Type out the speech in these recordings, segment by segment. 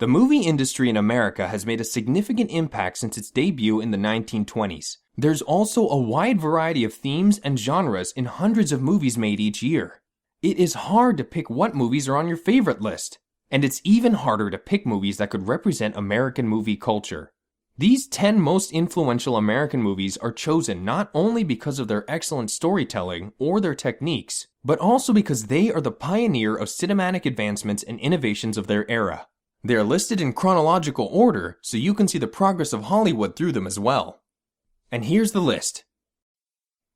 The movie industry in America has made a significant impact since its debut in the 1920s. There's also a wide variety of themes and genres in hundreds of movies made each year. It is hard to pick what movies are on your favorite list, and it's even harder to pick movies that could represent American movie culture. These 10 most influential American movies are chosen not only because of their excellent storytelling or their techniques, but also because they are the pioneer of cinematic advancements and innovations of their era. They are listed in chronological order so you can see the progress of Hollywood through them as well. And here's the list.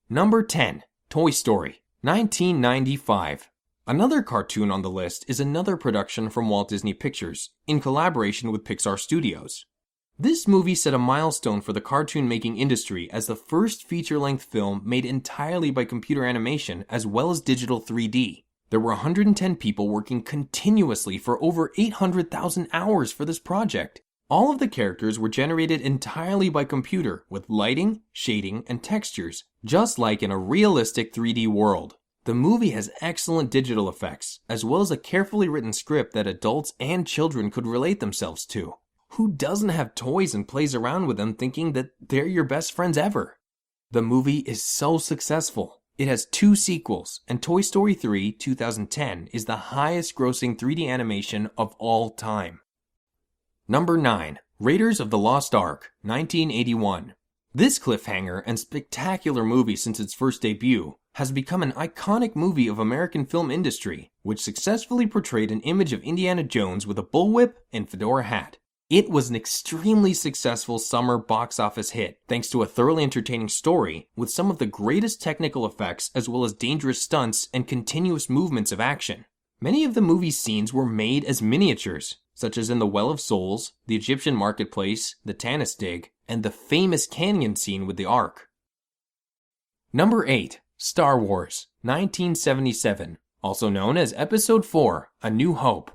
Number 10, Toy Story, 1995. Another cartoon on the list is another production from Walt Disney Pictures, in collaboration with Pixar Studios. This movie set a milestone for the cartoon-making industry as the first feature-length film made entirely by computer animation as well as digital 3D. There were 110 people working continuously for over 800,000 hours for this project. All of the characters were generated entirely by computer with lighting, shading, and textures, just like in a realistic 3D world. The movie has excellent digital effects, as well as a carefully written script that adults and children could relate themselves to. Who doesn't have toys and plays around with them thinking that they're your best friends ever? The movie is so successful. It has 2 sequels, and Toy Story 3 2010 is the highest grossing 3D animation of all time. Number 9, Raiders of the Lost Ark, 1981. This cliffhanger and spectacular movie since its first debut has become an iconic movie of American film industry, which successfully portrayed an image of Indiana Jones with a bullwhip and fedora hat. It was an extremely successful summer box office hit, thanks to a thoroughly entertaining story with some of the greatest technical effects as well as dangerous stunts and continuous movements of action. Many of the movie's scenes were made as miniatures, such as in the Well of Souls, the Egyptian marketplace, the Tanis Dig, and the famous canyon scene with the Ark. Number 8, Star Wars, 1977, also known as Episode 4, A New Hope.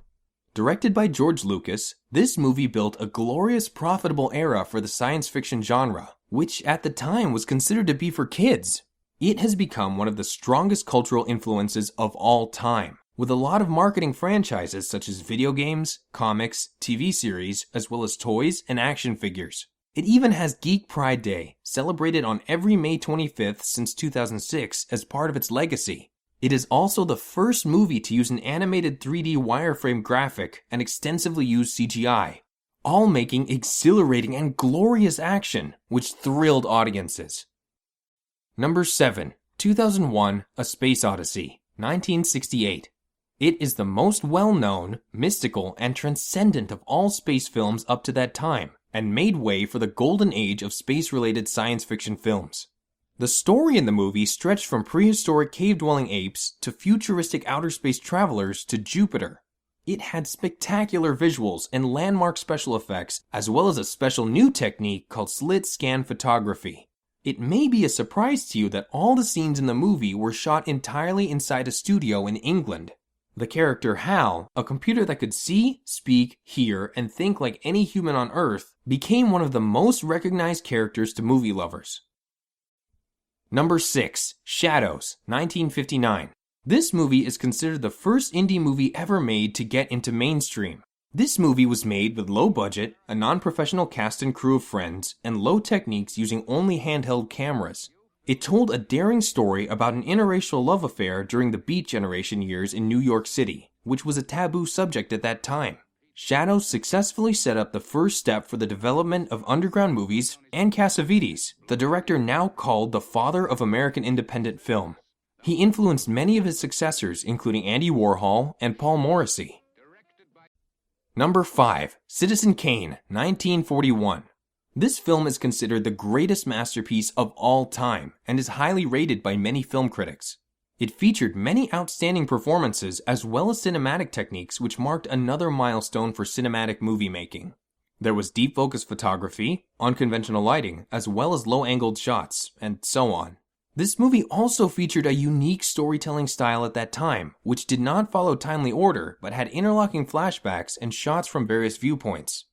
Directed by George Lucas, this movie built a glorious, profitable era for the science fiction genre, which at the time was considered to be for kids. It has become one of the strongest cultural influences of all time, with a lot of marketing franchises such as video games, comics, TV series, as well as toys and action figures. It even has Geek Pride Day, celebrated on every May 25th since 2006 as part of its legacy. It is also the first movie to use an animated 3D wireframe graphic and extensively use CGI, all making exhilarating and glorious action, which thrilled audiences. Number 7, 2001, A Space Odyssey, 1968. It is the most well-known, mystical, and transcendent of all space films up to that time, and made way for the golden age of space-related science fiction films. The story in the movie stretched from prehistoric cave-dwelling apes to futuristic outer space travelers to Jupiter. It had spectacular visuals and landmark special effects, as well as a special new technique called slit scan photography. It may be a surprise to you that all the scenes in the movie were shot entirely inside a studio in England. The character Hal, a computer that could see, speak, hear, and think like any human on Earth, became one of the most recognized characters to movie lovers. Number 6, Shadows, 1959. This movie is considered the first indie movie ever made to get into mainstream. This movie was made with low budget, a non-professional cast and crew of friends, and low techniques using only handheld cameras. It told a daring story about an interracial love affair during the Beat Generation years in New York City, which was a taboo subject at that time. Shadows successfully set up the first step for the development of underground movies, and Cassavetes, the director now called the father of American independent film. He influenced many of his successors, including Andy Warhol and Paul Morrissey. Number 5, Citizen Kane, 1941. This film is considered the greatest masterpiece of all time, and is highly rated by many film critics. It featured many outstanding performances as well as cinematic techniques which marked another milestone for cinematic movie making. There was deep focus photography, unconventional lighting, as well as low-angled shots, and so on. This movie also featured a unique storytelling style at that time, which did not follow timely order but had interlocking flashbacks and shots from various viewpoints.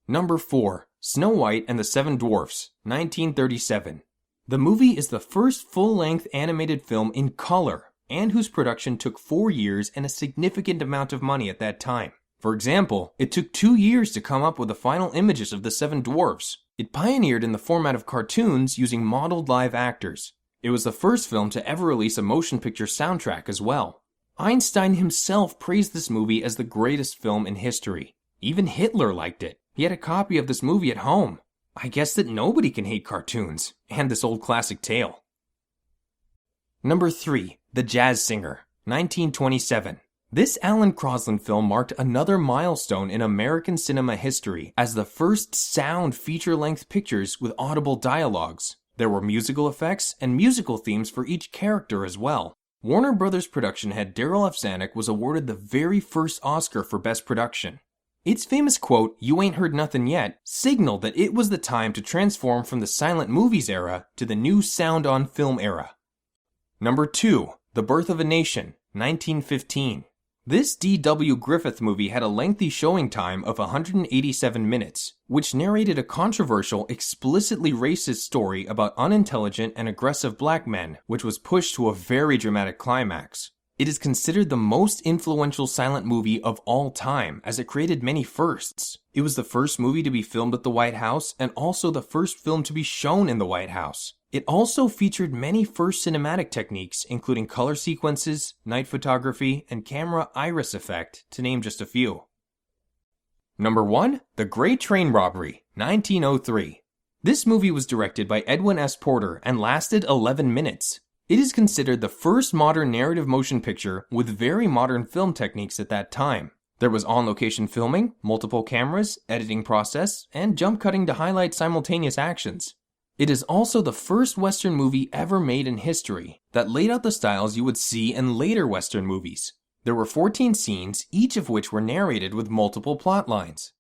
Number 4, Snow White and the Seven Dwarfs, 1937. The movie is the first full-length animated film in color, and whose production took 4 years and a significant amount of money at that time. For example, it took 2 years to come up with the final images of the 7 Dwarfs. It pioneered in the format of cartoons using modeled live actors. It was the first film to ever release a motion picture soundtrack as well. Einstein himself praised this movie as the greatest film in history. Even Hitler liked it. He had a copy of this movie at home. I guess that nobody can hate cartoons and this old classic tale. Number 3, The Jazz Singer, 1927. This Alan Crosland film marked another milestone in American cinema history as the first sound feature-length pictures with audible dialogues. There were musical effects and musical themes for each character as well. Warner Brothers production head Darryl F. Zanuck was awarded the very first Oscar for Best Production. Its famous quote, "You ain't heard nothing yet," signaled that it was the time to transform from the silent movies era to the new sound on film era. Number 2, The Birth of a Nation, 1915. This D.W. Griffith movie had a lengthy showing time of 187 minutes, which narrated a controversial, explicitly racist story about unintelligent and aggressive black men, which was pushed to a very dramatic climax. It is considered the most influential silent movie of all time, as it created many firsts. It was the first movie to be filmed at the White House, and also the first film to be shown in the White House. It also featured many first cinematic techniques, including color sequences, night photography, and camera iris effect, to name just a few. Number 1, The Great Train Robbery, 1903. This movie was directed by Edwin S. Porter and lasted 11 minutes. It is considered the first modern narrative motion picture with very modern film techniques at that time. There was on-location filming, multiple cameras, editing process, and jump cutting to highlight simultaneous actions. It is also the first Western movie ever made in history that laid out the styles you would see in later Western movies. There were 14 scenes, each of which were narrated with multiple plot lines.